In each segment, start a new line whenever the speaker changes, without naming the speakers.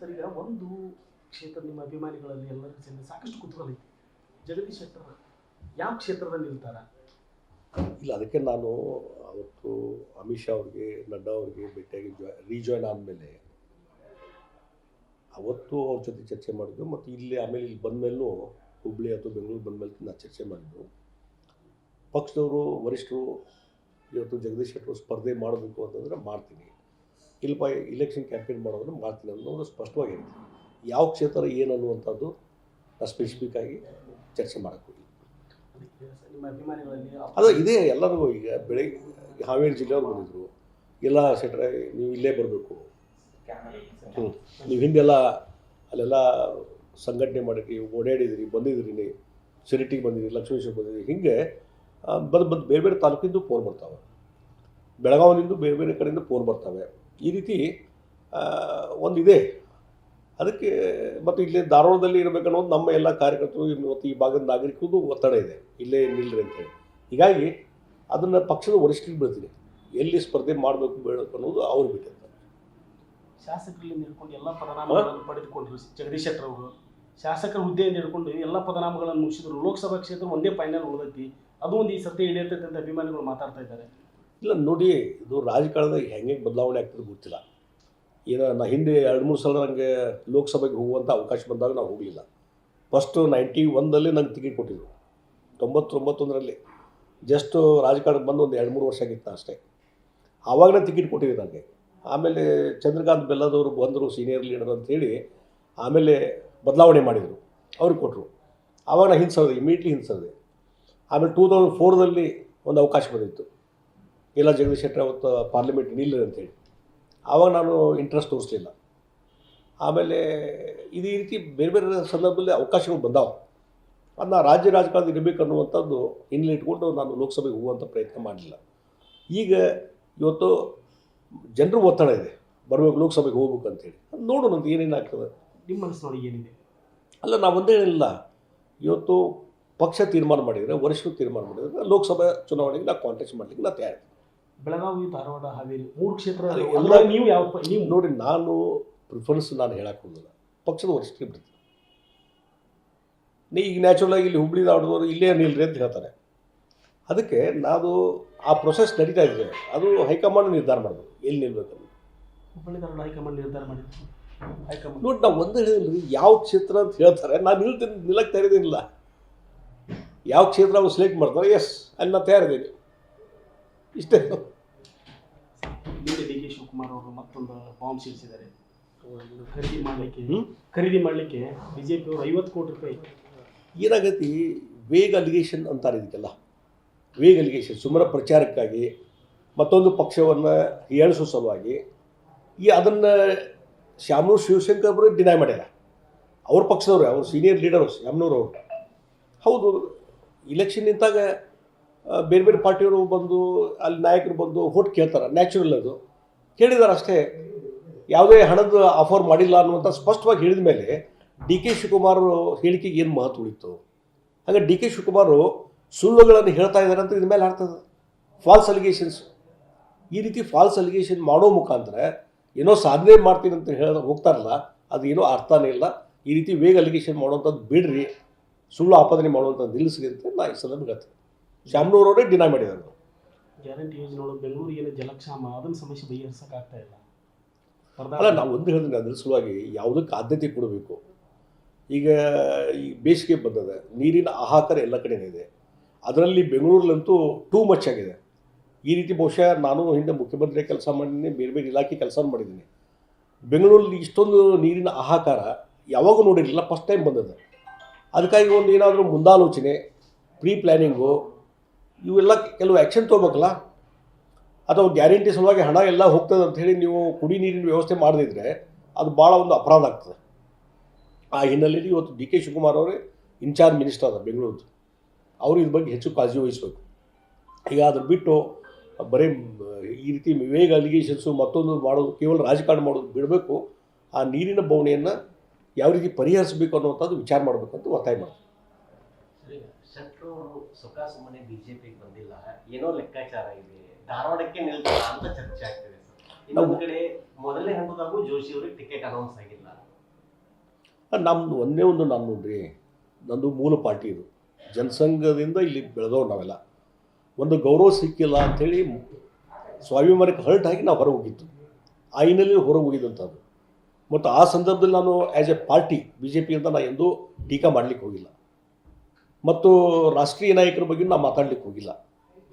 Sir ಈಗ ಒಂದು ಕ್ಷೇತ್ರ ನಿಮ್ಮ ಅಭಿಮಾನಿಗಳಲ್ಲಿ ಎಲ್ಲರ ಸೇರಿ ಸಾಕಷ್ಟು ಕುತೂಹಲ ಐತಿ. ಜಗದೀಶ್ ಶೆಟ್ಟರ್ ಯಾವ ಕ್ಷೇತ್ರದಲ್ಲಿ ನಿಲ್ತಾರ?
ಇಲ್ಲ, ಅದಕ್ಕೆ ನಾನು ಅವತ್ತು ಅಮಿತ್ ಶಾ ಅವ್ರಿಗೆ, ನಡ್ಡಾ ಅವ್ರಿಗೆ ಭೇಟಿಯಾಗಿ ರೀಜಾಯ್ನ್ ಆದಮೇಲೆ ಅವತ್ತು ಅವ್ರ ಜೊತೆ ಚರ್ಚೆ ಮಾಡಿದ್ದು. ಮತ್ತು ಇಲ್ಲಿ ಆಮೇಲೆ ಇಲ್ಲಿ ಬಂದ ಮೇಲೂ ಹುಬ್ಬಳ್ಳಿ ಅಥವಾ ಬೆಂಗಳೂರು ಬಂದ ಮೇಲೆ ನಾನು ಚರ್ಚೆ ಮಾಡಿದ್ದು. ಪಕ್ಷದವರು ವರಿಷ್ಠರು ಇವತ್ತು ಜಗದೀಶ್ ಶೆಟ್ಟರು ಸ್ಪರ್ಧೆ ಮಾಡಬೇಕು ಅಂತಂದರೆ ಮಾಡ್ತೀನಿ, ಇಲ್ಪ ಇಲೆಕ್ಷನ್ ಕ್ಯಾಂಪೇನ್ ಮಾಡೋದ್ರೆ ಮಾಡ್ತೀನಿ ಅನ್ನೋದು ಸ್ಪಷ್ಟವಾಗಿ ಹೇಳ್ತೀನಿ. ಯಾವ ಕ್ಷೇತ್ರ ಏನು ಅನ್ನುವಂಥದ್ದು ನಾನು ಸ್ಪೆಸಿಫಿಕ್ಕಾಗಿ ಚರ್ಚೆ ಮಾಡೋಕ್ಕೆ ಹೋಗಿ.
ನಿಮ್ಮ ಅಭಿಮಾನಿಗಳಲ್ಲಿ
ಅದು ಇದೇ ಎಲ್ಲರಿಗೂ. ಈಗ ಬೆಳಗ್ಗೆ ಹಾವೇರಿ ಜಿಲ್ಲೆಯವ್ರು ಬಂದಿದ್ದರು, ಎಲ್ಲ ಶೆಟ್ಟರೆ ನೀವು ಇಲ್ಲೇ ಬರಬೇಕು, ನೀವು ಹಿಂದೆಲ್ಲ ಅಲ್ಲೆಲ್ಲ ಸಂಘಟನೆ ಮಾಡಿರಿ, ಓಡಾಡಿದಿರಿ, ಬಂದಿದ್ರಿ, ಶಿರಟ್ಟಿಗೆ ಬಂದಿರಿ, ಲಕ್ಷ್ಮೇಶ್ವರ ಬಂದಿದ್ರಿ, ಹೀಗೆ ಬಂದು ಬೇರೆ ಬೇರೆ ತಾಲೂಕಿಂದ ಫೋನ್ ಬರ್ತಾವೆ, ಬೆಳಗಾವಿನಿಂದ ಬೇರೆ ಬೇರೆ ಕಡೆಯಿಂದ ಫೋನ್ ಬರ್ತವೆ. ಈ ರೀತಿ ಒಂದಿದೆ. ಅದಕ್ಕೆ ಮತ್ತು ಇಲ್ಲೇ ಧಾರವಾಡದಲ್ಲಿ ಇರಬೇಕನ್ನೋದು ನಮ್ಮ ಎಲ್ಲ ಕಾರ್ಯಕರ್ತರು ಮತ್ತು ಈ ಭಾಗದ ನಾಗರಿಕರಿಗೂ ಒತ್ತಡ ಇದೆ, ಇಲ್ಲೇ ನಿಲ್ಲರಿ ಅಂತೇಳಿ. ಹೀಗಾಗಿ ಅದನ್ನು ಪಕ್ಷದ ವರಿಷ್ಠರಿಗೆ ಬಿಡ್ತೀನಿ, ಎಲ್ಲಿ ಸ್ಪರ್ಧೆ ಮಾಡಬೇಕು ಬೇಡಬೇಕು ಅನ್ನೋದು ಅವ್ರು ಬಿಟ್ಟಿರ್ತಾರೆ.
ಶಾಸಕರಲ್ಲಿ ಹಿಡ್ಕೊಂಡು ಎಲ್ಲ ಪದನಾಮಗಳನ್ನು ಪಡೆದುಕೊಂಡ್ರು ಜಗದೀಶ್ ಶೆಟ್ಟರ್ ಅವರು. ಶಾಸಕರ ಹುದ್ದೆಯಿಂದ ಹಿಡ್ಕೊಂಡು ಎಲ್ಲ ಪದನಾಮಗಳನ್ನು ಮುಗಿಸಿದ್ರು. ಲೋಕಸಭಾ ಕ್ಷೇತ್ರ ಒಂದೇ ಫೈನಲ್ ಉಳಿದೈತಿ, ಅದು ಒಂದು ಈ ಸರ್ತಿ ಹಿಡಿಯತೈತೆ ಅಂತ ಅಭಿಮಾನಿಗಳು ಮಾತಾಡ್ತಾ ಇದ್ದಾರೆ.
ಇಲ್ಲ ನೋಡಿ, ಇದು ರಾಜಕಾರಣದಾಗ ಹೆಂಗೆ ಬದಲಾವಣೆ ಆಗ್ತದೆ ಗೊತ್ತಿಲ್ಲ. ಏನೋ ನಾ ಹಿಂದೆ 2-3 ಸಲ ನನಗೆ ಲೋಕಸಭೆಗೆ ಹೋಗುವಂಥ ಅವಕಾಶ ಬಂದಾಗ ನಾವು ಹೋಗಲಿಲ್ಲ. ಫಸ್ಟು 91ರಲ್ಲಿ ನಂಗೆ ಟಿಕೆಟ್ ಕೊಟ್ಟಿದ್ರು, 99ರಲ್ಲಿ ಜಸ್ಟು ರಾಜಕಾರಣಕ್ಕೆ ಬಂದು ಒಂದು 2-3 ವರ್ಷ ಆಗಿತ್ತು ಅಷ್ಟೇ. ಆವಾಗಲೇ ಟಿಕೆಟ್ ಕೊಟ್ಟಿದ್ದೆ ನನಗೆ. ಆಮೇಲೆ ಚಂದ್ರಕಾಂತ್ ಬೆಲ್ಲದವರು ಬಂದರು ಸೀನಿಯರ್ ಲೀಡರ್ ಅಂಥೇಳಿ, ಆಮೇಲೆ ಬದಲಾವಣೆ ಮಾಡಿದರು, ಅವ್ರಿಗೆ ಕೊಟ್ಟರು. ಆವಾಗ ನಾನು ಹಿಂದೆ ಸರಿದೆ, ಇಮಿಡಿಯೇಟ್ಲಿ ಹಿಂದೆ ಸರಿದೆ. ಆಮೇಲೆ 2004ರಲ್ಲಿ ಒಂದು ಅವಕಾಶ ಬಂದಿತ್ತು, ಇಲ್ಲ ಜಗದೀಶ್ ಶೆಟ್ಟರ್ ಅವತ್ತು ಪಾರ್ಲಿಮೆಂಟ್ ನಿಲ್ಲರಿ ಅಂತೇಳಿ. ಆವಾಗ ನಾನು ಇಂಟ್ರೆಸ್ಟ್ ತೋರಿಸಲಿಲ್ಲ. ಆಮೇಲೆ ಇದೇ ರೀತಿ ಬೇರೆ ಬೇರೆ ಸಂದರ್ಭದಲ್ಲಿ ಅವಕಾಶಗಳು ಬಂದಾವೆ. ಅದನ್ನ ರಾಜ್ಯ ರಾಜಕಾರಣದಲ್ಲಿ ಇರಬೇಕು ಅನ್ನುವಂಥದ್ದು ಹಿನ್ನೆಲೆ ಇಟ್ಕೊಂಡು ನಾನು ಲೋಕಸಭೆಗೆ ಹೋಗುವಂಥ ಪ್ರಯತ್ನ ಮಾಡಲಿಲ್ಲ. ಈಗ ಇವತ್ತು ಜನರು ಒತ್ತಡ ಇದೆ, ಬರಬೇಕು ಲೋಕಸಭೆಗೆ ಹೋಗ್ಬೇಕು ಅಂತೇಳಿ. ನೋಡೋಣ ಅಂತ ಏನೇನಾಗ್ತದೆ.
ನಿಮ್ಮ ಮನಸ್ಸಿನೊಳಗೆ ಏನಿದೆ?
ಅಲ್ಲ, ನಾವು ಒಂದೇ ಹೇಳಿಲ್ಲ. ಇವತ್ತು ಪಕ್ಷ ತೀರ್ಮಾನ ಮಾಡಿದರೆ, ವರಿಷ್ಠರು ತೀರ್ಮಾನ ಮಾಡಿದರೆ ಲೋಕಸಭಾ ಚುನಾವಣೆಗೆ ನಾವು ಕಾಂಟೆಸ್ಟ್ ಮಾಡಲಿಕ್ಕೆ ನಾವು ತಯಾರಿ.
ಬೆಳಗಾವಿ, ಧಾರವಾಡ, ಹಾವೇರಿ 3 ಕ್ಷೇತ್ರ
ಎಲ್ಲ
ನೀವು ಯಾವ ನೀವು
ನೋಡಿ, ನಾನು ಪ್ರಿಫರೆನ್ಸ್ ನಾನು ಹೇಳಕ್ಕೆ ಹೋಗೋದಿಲ್ಲ, ಪಕ್ಷದ ವರಿಷ್ಠರಿಗೆ ಬಿಡ್ತೀನಿ. ಈಗ ನ್ಯಾಚುರಲಾಗಿ ಇಲ್ಲಿ ಹುಬ್ಬಳ್ಳಿ ಧಾರವಾಡದವರು ಇಲ್ಲೇ ನಿಲ್ರಿ ಅಂತ ಹೇಳ್ತಾರೆ. ಅದಕ್ಕೆ ನಾವು ಆ ಪ್ರೊಸೆಸ್ ನಡೀತಾ ಇದೆ, ಅದು ಹೈಕಮಾಂಡ್ ನಿರ್ಧಾರ ಮಾಡಬೇಕು ಎಲ್ಲಿ ನಿಲ್ಬೇಕಂತ.
ಹುಬ್ಬಳ್ಳಿ ಧಾರವಾಡ ಹೈಕಮಾಂಡ್ ನಿರ್ಧಾರ ಮಾಡಿದ್ರು. ಹೈಕಮಾಂಡ್
ನೋಡಿ, ನಾವು ಒಂದು ಹೇಳಿದ್ರಿ ಯಾವ ಕ್ಷೇತ್ರ ಅಂತ ಹೇಳ್ತಾರೆ, ನಾನು ನಿಲ್ಲಕ್ಕೆ ತಯಾರಿದ್ದೀನಿಲ್ಲ. ಯಾವ ಕ್ಷೇತ್ರ ಅವ್ರು ಸೆಲೆಕ್ಟ್ ಮಾಡ್ತಾರೆ, ಎಸ್ ಅಲ್ಲಿ ನಾನು ತಯಾರಿದ್ದೀನಿ, ಇಷ್ಟೇ.
ನಿನ್ನೆ ಡಿ ಕೆ ಶಿವಕುಮಾರ್ ಅವರು ಮತ್ತೊಂದು ಬಾಂಬ್ ಸಿಡಿಸಿದ್ದಾರೆ. ಖರೀದಿ ಮಾಡಲಿಕ್ಕೆ ಬಿಜೆಪಿ ಅವರು 50 ಕೋಟಿ ರೂಪಾಯಿ.
ಏನಾಗೈತಿ, ವೇಗ್ ಅಲಿಗೇಷನ್ ಅಂತಾರೆ ಇದಕ್ಕೆಲ್ಲ. ವೇಗ್ ಅಲಿಗೇಷನ್ ಸುಮ್ಮನೆ ಪ್ರಚಾರಕ್ಕಾಗಿ, ಮತ್ತೊಂದು ಪಕ್ಷವನ್ನು ಹೀಯಾಳಿಸೋ ಸಲುವಾಗಿ ಅದನ್ನು ಶ್ಯಾಮನೂರು ಶಿವಶಂಕರ್ ಅವರು ಡಿನೈ ಮಾಡ್ಯಾರ. ಅವ್ರ ಪಕ್ಷದವ್ರು, ಅವ್ರ ಸೀನಿಯರ್ ಲೀಡರು ಶ್ಯಾಮನೂರು ಅವರು. ಹೌದು, ಇಲೆಕ್ಷನ್ ನಿಂತಾಗ ಬೇರೆ ಬೇರೆ ಪಾರ್ಟಿಯವರು ಬಂದು ಅಲ್ಲಿ ನಾಯಕರು ಬಂದು ವೋಟ್ ಕೇಳ್ತಾರೆ, ನ್ಯಾಚುರಲ್ ಅದು. ಕೇಳಿದ್ದಾರೆ ಅಷ್ಟೇ, ಯಾವುದೇ ಹಣದ ಆಫರ್ ಮಾಡಿಲ್ಲ ಅನ್ನುವಂಥ ಸ್ಪಷ್ಟವಾಗಿ ಹೇಳಿದ ಮೇಲೆ ಡಿ ಕೆ ಶಿವಕುಮಾರ್ ಹೇಳಿಕೆಗೆ ಏನು ಮಹತ್ವ ಉಳಿತು? ಹಾಗೆ ಡಿ ಕೆ ಶಿವಕುಮಾರ್ ಸುಳ್ಳುಗಳನ್ನು ಹೇಳ್ತಾ ಇದ್ದಾರೆ ಅಂತ ಇದ್ರ ಮೇಲೆ ಆಗ್ತದೆ. ಫಾಲ್ಸ್ ಅಲಿಗೇಷನ್ಸ್, ಈ ರೀತಿ ಫಾಲ್ಸ್ ಅಲಿಗೇಷನ್ ಮಾಡೋ ಮುಖಾಂತರ ಏನೋ ಸಾಧನೆ ಮಾಡ್ತೀನಿ ಅಂತ ಹೋಗ್ತಾರಲ್ಲ, ಅದು ಏನೋ ಅರ್ಥನೇ ಇಲ್ಲ. ಈ ರೀತಿ ವೇಗ್ ಅಲಿಗೇಷನ್ ಮಾಡುವಂಥದ್ದು ಬಿಡ್ರಿ, ಸುಳ್ಳು ಆಪಾದನೆ ಮಾಡುವಂಥದ್ದು ನಿಲ್ಲಿಸ್ರಿ ಅಂತ ನಾ ಈ ಸಂದರ್ಭ ಹೇಳ್ತೀನಿ. ಶ್ಯಾಮನೂರವರೇ ಡಿನೈ ಮಾಡಿದ್ದಾರೆ.
ಗ್ಯಾರಂಟಿ ಯೋಜನೆಗಳು ಬೆಂಗಳೂರಿಗೆ ಜಲಕ್ಷಾಮ, ಅದನ್ನು ಸಮಸ್ಯೆ ಬಗೆಹರಿಸೋಕ್ಕಾಗ್ತಾ ಇಲ್ಲ.
ಅಲ್ಲ, ನಾವು ಒಂದು ಹೇಳಿದ್ರೆ ಅದ್ರ ಸಲುವಾಗಿ ಯಾವುದಕ್ಕೆ ಆದ್ಯತೆ ಕೊಡಬೇಕು. ಈಗ ಈ ಬೇಸಿಗೆ ಬಂದದ, ನೀರಿನ ಹಾಹಾಕಾರ ಎಲ್ಲ ಕಡೆ ಇದೆ. ಅದರಲ್ಲಿ ಬೆಂಗಳೂರಲ್ಲಂತೂ ಟೂ ಮಚ್ ಆಗಿದೆ. ಈ ರೀತಿ ಬಹುಶಃ ನಾನು ಹಿಂದೆ ಮುಖ್ಯಮಂತ್ರಿ ಕೆಲಸ ಮಾಡಿದ್ದೀನಿ, ಬೇರೆ ಬೇರೆ ಇಲಾಖೆ ಕೆಲಸ ಮಾಡಿದ್ದೀನಿ. ಬೆಂಗಳೂರಲ್ಲಿ ಇಷ್ಟೊಂದು ನೀರಿನ ಹಾಹಾಕಾರ ಯಾವಾಗೂ ನೋಡಿರಲಿಲ್ಲ, ಫಸ್ಟ್ ಟೈಮ್ ಬಂದದ. ಅದಕ್ಕಾಗಿ ಒಂದು ಏನಾದರೂ ಮುಂದಾಲೋಚನೆ, ಪ್ರೀ ಪ್ಲ್ಯಾನಿಂಗು, ಇವೆಲ್ಲ ಕೆಲವು ಆ್ಯಕ್ಷನ್ ತೊಗೋಬೇಕಲ್ಲ. ಅಥವಾ ಗ್ಯಾರಂಟಿ ಸಲುವಾಗಿ ಹಣ ಎಲ್ಲ ಹೋಗ್ತದೆ ಅಂಥೇಳಿ ನೀವು ಕುಡಿ ನೀರಿನ ವ್ಯವಸ್ಥೆ ಮಾಡದಿದ್ದರೆ ಅದು ಭಾಳ ಒಂದು ಅಪರಾಧ ಆಗ್ತದೆ. ಆ ಹಿನ್ನೆಲೆಯಲ್ಲಿ ಇವತ್ತು ಡಿ ಕೆ ಶಿವಕುಮಾರ್ ಅವರೇ ಇನ್ಚಾರ್ಜ್ ಮಿನಿಸ್ಟರ್ ಅದ ಬೆಂಗಳೂರು, ಅವರು ಇದ್ರ ಬಗ್ಗೆ ಹೆಚ್ಚು ಕಾಳಜಿ ವಹಿಸಬೇಕು. ಈಗ ಅದ್ರ ಬಿಟ್ಟು ಬರೀ ಈ ರೀತಿ ವೇಗ್ ಅಲಿಗೇಷನ್ಸು ಮತ್ತೊಂದು ಮಾಡೋದು, ಕೇವಲ ರಾಜಕಾರಣ ಮಾಡೋದು ಬಿಡಬೇಕು. ಆ ನೀರಿನ ಬವಣೆಯನ್ನು ಯಾವ ರೀತಿ ಪರಿಹರಿಸಬೇಕು ಅನ್ನುವಂಥದ್ದು ವಿಚಾರ ಮಾಡಬೇಕಂತ ಒತ್ತಾಯ ಮಾಡ್ತಾರೆ.
ಶೆಟ್ಟರು ಅವರು ಸುಖ ಸುಮ್ಮನೆ ಬಿಜೆಪಿಗೆ ಬಂದಿಲ್ಲ, ಏನೋ ಲೆಕ್ಕಾಚಾರ ಇದೆ, ಧಾರವಾಡಕ್ಕೆ ನಿಲ್ತಾರ ಅಂತ ಚರ್ಚೆ ಆಗ್ತಿದೆ. ಇನ್ನೊಂದು ಕಡೆ ಮೊದಲನೇ ಹಂತದಾಗೂ ಜೋಶಿ ಅವರಿಗೆ ಟಿಕೆಟ್ ಅನೌನ್ಸ್ ಆಗಿಲ್ಲ.
ನಮ್ಮದು ಒಂದೇ ಒಂದು ನಾನು ನೋಡ್ರಿ, ನಂದು ಮೂಲ ಪಾರ್ಟಿ ಇದು, ಜನಸಂಘದಿಂದ ಇಲ್ಲಿ ಬೆಳೆದವ್ರು ನಾವೆಲ್ಲ. ಒಂದು ಗೌರವ ಸಿಕ್ಕಿಲ್ಲ ಅಂಥೇಳಿ ಸ್ವಾಭಿಮಾನಕ್ಕೆ ಹರ್ಟ್ ಆಗಿ ನಾವು ಹೊರಗೆ ಹೋಗಿದ್ದು, ಆಯಿನಲ್ಲಿ ಹೊರಗೆ ಹೋಗಿದ್ದಂಥದ್ದು. ಮತ್ತು ಆ ಸಂದರ್ಭದಲ್ಲಿ ನಾನು ಆ್ಯಸ್ ಎ ಪಾರ್ಟಿ BJP ಅಂತ ನಾನು ಎಂದೂ ಟೀಕಾ ಮಾಡಲಿಕ್ಕೆ ಹೋಗಿಲ್ಲ, ಮತ್ತು ರಾಷ್ಟ್ರೀಯ ನಾಯಕರ ಬಗ್ಗೆ ನಾನು ಮಾತಾಡಲಿಕ್ಕೆ ಹೋಗಿಲ್ಲ.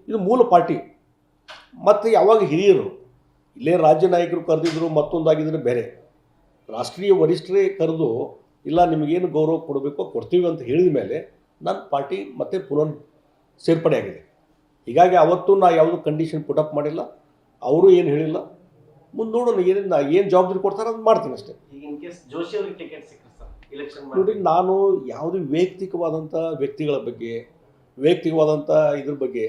ಇದು ಮೂಲ ಪಾರ್ಟಿ. ಮತ್ತು ಯಾವಾಗ ಹಿರಿಯರು ಇಲ್ಲೇ ರಾಜ್ಯ ನಾಯಕರು ಕರೆದಿದ್ರು, ಮತ್ತೊಂದಾಗಿದ್ರೆ ಬೇರೆ, ರಾಷ್ಟ್ರೀಯ ವರಿಷ್ಠರೇ ಕರೆದು ಇಲ್ಲ ನಿಮಗೇನು ಗೌರವ ಕೊಡಬೇಕೋ ಕೊಡ್ತೀವಿ ಅಂತ ಹೇಳಿದ ಮೇಲೆ ನನ್ನ ಪಾರ್ಟಿ ಮತ್ತೆ ಪುನಃ ಸೇರ್ಪಡೆ ಆಗಿದೆ. ಹೀಗಾಗಿ ಅವತ್ತು ನಾ ಯಾವುದು ಕಂಡೀಷನ್ ಪುಟಪ್ ಮಾಡಿಲ್ಲ, ಅವರು ಏನು ಹೇಳಿಲ್ಲ. ಮುಂದೆ ನೋಡೋಣ ಏನು ಜವಾಬ್ದಾರಿ ಕೊಡ್ತಾರೆ ಅದು ಮಾಡ್ತೀನಿ ಅಷ್ಟೇ.
ಈಗ ಇನ್ ಕೇಸ್ ಜೋಶಿ ಅವ್ರಿಗೆ ಟಿಕೆಟ್ ಸಿಕ್ಕರೆ ಸರ್ ಎಲೆಕ್ಷನ್
ನೋಡಿ, ನಾನು ಯಾವುದೇ ವೈಯಕ್ತಿಕವಾದಂಥ ವ್ಯಕ್ತಿಗಳ ಬಗ್ಗೆ, ವೈಯಕ್ತಿಕವಾದಂಥ ಇದ್ರ ಬಗ್ಗೆ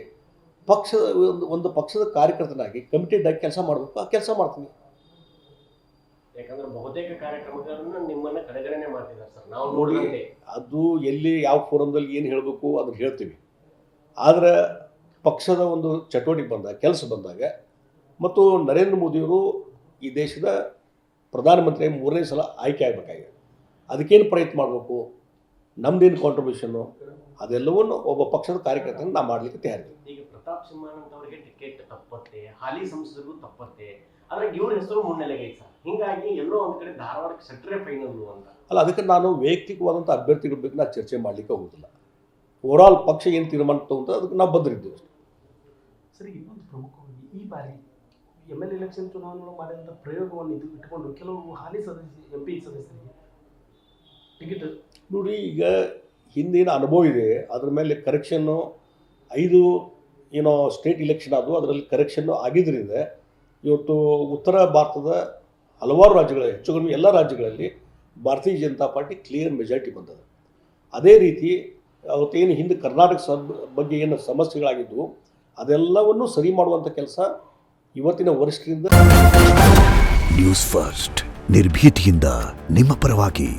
ಪಕ್ಷದ ಒಂದು ಪಕ್ಷದ ಕಾರ್ಯಕರ್ತನಾಗಿ ಕಮಿಟೆಡ್ ಆಗಿ ಕೆಲಸ ಮಾಡಬೇಕು, ಆ ಕೆಲಸ ಮಾಡ್ತೀನಿ.
ಯಾಕಂದ್ರೆ ಬಹುತೇಕ ಕಾರ್ಯಕ್ರಮಗಳನ್ನು ನಿಮ್ಮನ್ನ ಕಡೆಗಣನೆ ಮಾಡ್ತಿದ್ದಾರೆ ಸರ್. ನಾವು
ನೋಡಿ,
ನೋಡಿದ್ರೆ
ಅದು ಎಲ್ಲಿ ಯಾವ ಫೋರಮ್ದಲ್ಲಿ ಏನು ಹೇಳಬೇಕು ಅದನ್ನು ಹೇಳ್ತೀವಿ. ಆದರೆ ಪಕ್ಷದ ಒಂದು ಚಟುವಟಿಕೆ ಬಂದಾಗ, ಕೆಲಸ ಬಂದಾಗ, ಮತ್ತು ನರೇಂದ್ರ ಮೋದಿಯವರು ಈ ದೇಶದ ಪ್ರಧಾನಮಂತ್ರಿ 3ನೇ ಸಲ ಆಯ್ಕೆ ಆಗಬೇಕಾಗಿದೆ. ಅದಕ್ಕೇನು ಪ್ರಯತ್ನ ಮಾಡಬೇಕು, ನಮ್ಮದೇನು ಕಾಂಟ್ರಿಬ್ಯೂಷನ್ನು, ಅದೆಲ್ಲವನ್ನು ಒಬ್ಬ ಪಕ್ಷದ ಕಾರ್ಯಕರ್ತನ ನಾವು ಮಾಡಲಿಕ್ಕೆ ತಯಾರಿದ್ದೀವಿ.
ಈಗ ಪ್ರತಾಪ್ ಸಿಂಹಾನಂತ ಅವರಿಗೆ ಟಿಕೆಟ್ ತಪ್ಪತ್ತೆ, ಹಾಲಿ ಸಂಸದರಿಗೂ ತಪ್ಪತ್ತೆ, ಆದರೆ ಇವ್ರ ಹೆಸರು ಮುನ್ನೆಲೆಗೈತೆ ಸರ್. ಹಿಂಗಾಗಿ ಎಲ್ಲೋ ಒಂದು ಕಡೆ ಧಾರವಾಡಕ್ಕೆ ಸೆಟ್ರೆ ಫೈನಲ್ಲು ಅಂತ.
ಅಲ್ಲ, ಅದಕ್ಕೆ ನಾನು ವೈಯಕ್ತಿಕವಾದಂಥ ಅಭ್ಯರ್ಥಿಗಳ ಬಗ್ಗೆ ನಾನು ಚರ್ಚೆ ಮಾಡಲಿಕ್ಕೆ ಹೋಗೋದಿಲ್ಲ. ಓವರಾಲ್ ಪಕ್ಷ ಏನು ತೀರ್ಮಾನ ತಗೊಂತ ಅದಕ್ಕೆ ನಾವು ಬದ್ಧರಿದ್ದೀವಿ ಅಷ್ಟೇ.
ಸರಿ, ಇನ್ನೊಂದು ಪ್ರಮುಖವಾಗಿ ಈ ಬಾರಿ MLA ಎಲೆಕ್ಷನ್ ಚುನಾವಣೆಗಳು ಮಾಡಿದಂಥ ಪ್ರಯೋಗವನ್ನು ಇದು ಇಟ್ಕೊಂಡು ಕೆಲವು ಹಾಲಿ MP ಸದಸ್ಯರಿಗೆ ಟಿಕೆಟ್
ನೋಡಿ, ಈಗ ಹಿಂದಿನ ಅನುಭವ ಇದೆ, ಅದ್ರ ಮೇಲೆ ಕರೆಕ್ಷನ್ನು 5 ಏನೋ ಸ್ಟೇಟ್ ಇಲೆಕ್ಷನ್ ಆದವು, ಅದರಲ್ಲಿ ಕರೆಕ್ಷನ್ನು ಆಗಿದ್ದರಿಂದ ಇವತ್ತು ಉತ್ತರ ಭಾರತದ ಹಲವಾರು ರಾಜ್ಯಗಳಲ್ಲಿ, ಹೆಚ್ಚು ಕಡಿಮೆ ಎಲ್ಲ ರಾಜ್ಯಗಳಲ್ಲಿ ಭಾರತೀಯ ಜನತಾ ಪಾರ್ಟಿ ಕ್ಲಿಯರ್ ಮೆಜಾರಿಟಿ ಬಂದದ. ಅದೇ ರೀತಿ ಅವತ್ತೇನು ಹಿಂದೆ ಕರ್ನಾಟಕ ಬಗ್ಗೆ ಏನು ಸಮಸ್ಯೆಗಳಾಗಿದ್ದವು ಅದೆಲ್ಲವನ್ನು ಸರಿ ಮಾಡುವಂಥ ಕೆಲಸ ಇವತ್ತಿನ ವರಿಷ್ಠರಿಂದ.
ನ್ಯೂಸ್ ಫಸ್ಟ್ ನಿರ್ಭೀತಿಯಿಂದ ನಿಮ್ಮ ಪರವಾಗಿ.